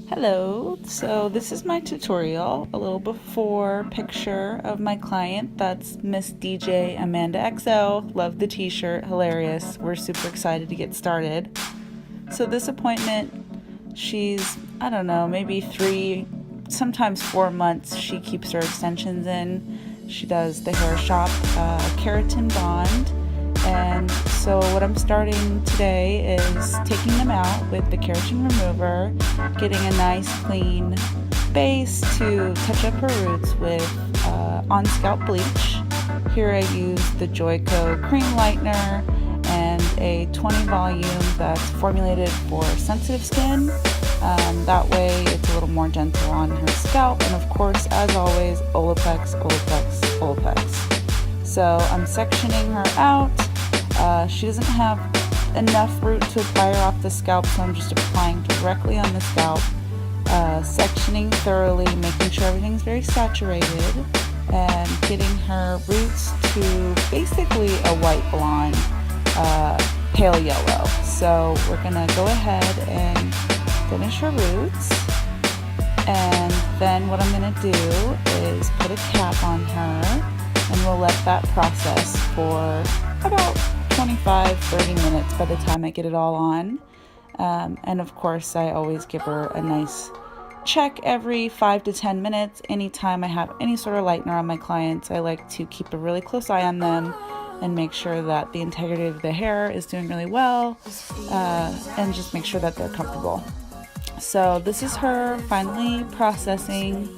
Hello, so this is my tutorial, a little before picture of my client. That's Miss DJAmandaXO. Love the t-shirt, hilarious. We're super excited to get started. So this appointment, she's, I don't know, maybe 3, sometimes 4 months she keeps her extensions in. She does the hair shop keratin bond. And so what I'm starting today is taking them out with the keratin remover, getting a nice clean base to touch up her roots with on scalp bleach. Here I use the Joico cream lightener and a 20 volume that's formulated for sensitive skin. That way it's a little more gentle on her scalp, and of course, as always, Olaplex, Olaplex, Olaplex. So I'm sectioning her out. She doesn't have enough root to apply her off the scalp, so I'm just applying directly on the scalp, sectioning thoroughly, making sure everything's very saturated, and getting her roots to basically a white blonde, pale yellow. So we're gonna go ahead and finish her roots, and then what I'm gonna do is put a cap on her, and we'll let that process for about 25-30 minutes by the time I get it all on. And of course, I always give her a nice check every 5 to 10 minutes. Anytime I have any sort of lightener on my clients, I like to keep a really close eye on them and make sure that the integrity of the hair is doing really well, and just make sure that they're comfortable. So this is her finally processing.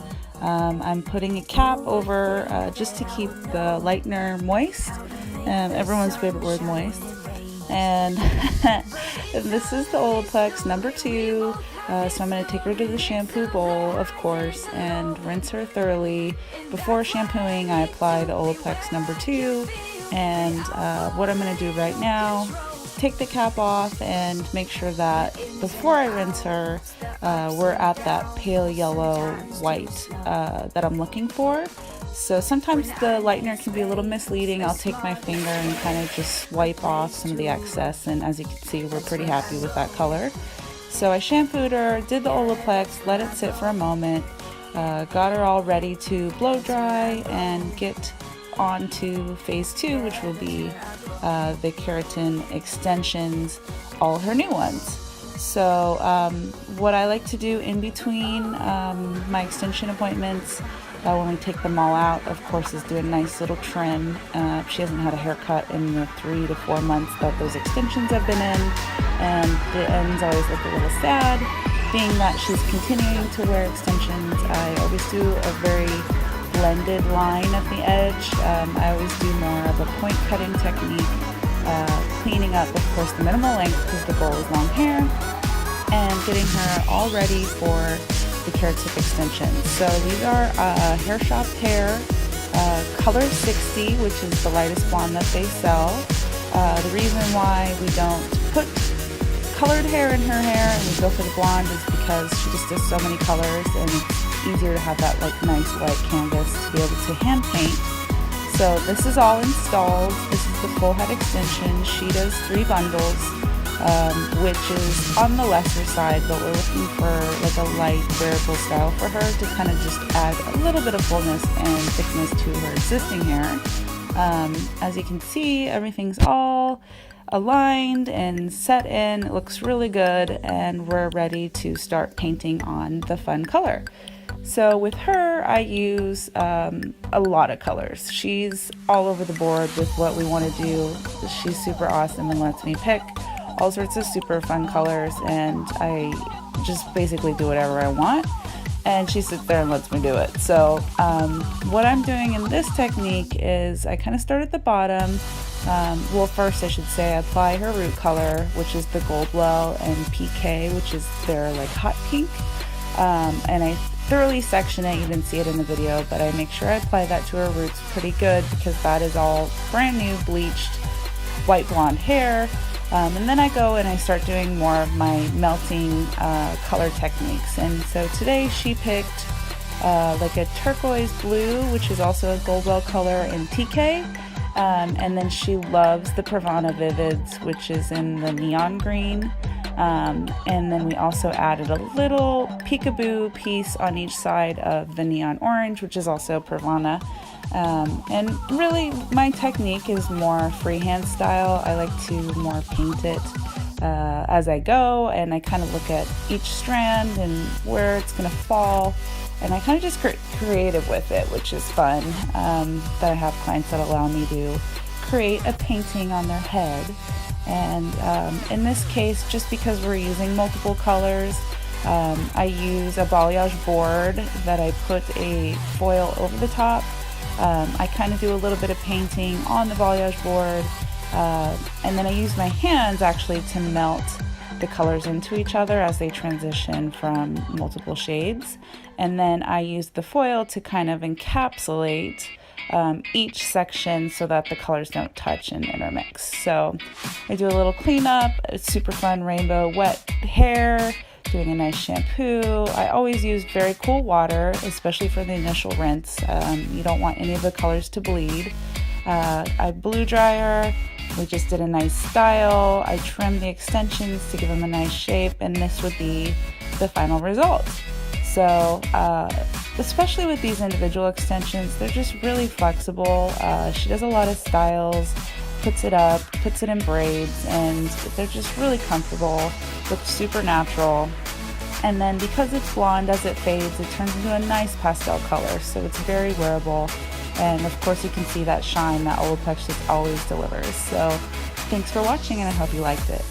I'm putting a cap over just to keep the lightener moist. Everyone's favorite word, moist. And this is the Olaplex number 2. So I'm going to take her to the shampoo bowl, of course, and rinse her thoroughly. Before shampooing, I apply the Olaplex number 2. And what I'm going to do right now, take the cap off and make sure that before I rinse her, we're at that pale yellow white that I'm looking for. So sometimes the lightener can be a little misleading. I'll take my finger and kind of just wipe off some of the excess, and as you can see, we're pretty happy with that color. So I shampooed her, did the Olaplex, let it sit for a moment, got her all ready to blow dry and get on to phase 2, which will be the keratin extensions, all her new ones. So what I like to do in between my extension appointments, when we take them all out, of course, is do a nice little trim. She hasn't had a haircut in the 3 to 4 months that those extensions have been in, and the ends always look a little sad. Being that she's continuing to wear extensions, I always do a very blended line at the edge. I always do more of a point cutting technique, cleaning up, of course, the minimal length because the goal is long hair, and getting her all ready for the keratin extensions. So these are hair shop hair, color 60, which is the lightest blonde that they sell. The reason why we don't put colored hair in her hair and we go for the blonde is because she just does so many colors, and it's easier to have that like nice white canvas to be able to hand paint. So this is all installed. This is the full head extension. She does 3 bundles, which is on the lesser side, but we're looking for like a light wearable style for her to kind of just add a little bit of fullness and thickness to her existing hair. As you can see, everything's all aligned and set in. It looks really good, and we're ready to start painting on the fun color. So with her, I use a lot of colors. She's all over the board with what we want to do. She's super awesome and lets me pick all sorts of super fun colors, and I just basically do whatever I want, and she sits there and lets me do it. So what I'm doing in this technique is I kind of start at the bottom. Well, first I should say I apply her root color, which is the Goldwell and PK, which is their like hot pink, and I thoroughly section it. You didn't see it in the video, but I make sure I apply that to her roots pretty good because that is all brand new bleached white blonde hair. And then I go and I start doing more of my melting color techniques. And so today she picked like a turquoise blue, which is also a Goldwell color in TK. And then she loves the Pravana Vivids, which is in the neon green. And then we also added a little peekaboo piece on each side of the neon orange, which is also Pervana. And really, my technique is more freehand style. I like to more paint it as I go, and I kind of look at each strand and where it's going to fall, and I kind of just get creative with it, which is fun. That I have clients that allow me to create a painting on their head. And in this case, just because we're using multiple colors, I use a balayage board that I put a foil over the top. I kind of do a little bit of painting on the balayage board, and then I use my hands actually to melt the colors into each other as they transition from multiple shades. And then I use the foil to kind of encapsulate each section so that the colors don't touch and intermix. So I do a little cleanup, a super fun rainbow wet hair, doing a nice shampoo. I always use very cool water, especially for the initial rinse. You don't want any of the colors to bleed. I blue dryer. We just did a nice style. I trimmed the extensions to give them a nice shape, and this would be the final result. So especially with these individual extensions, they're just really flexible. She does a lot of styles, puts it up, puts it in braids, and they're just really comfortable, look super natural. And then because it's blonde, as it fades, it turns into a nice pastel color, so it's very wearable. And of course you can see that shine that Olaplex just always delivers. So thanks for watching, and I hope you liked it.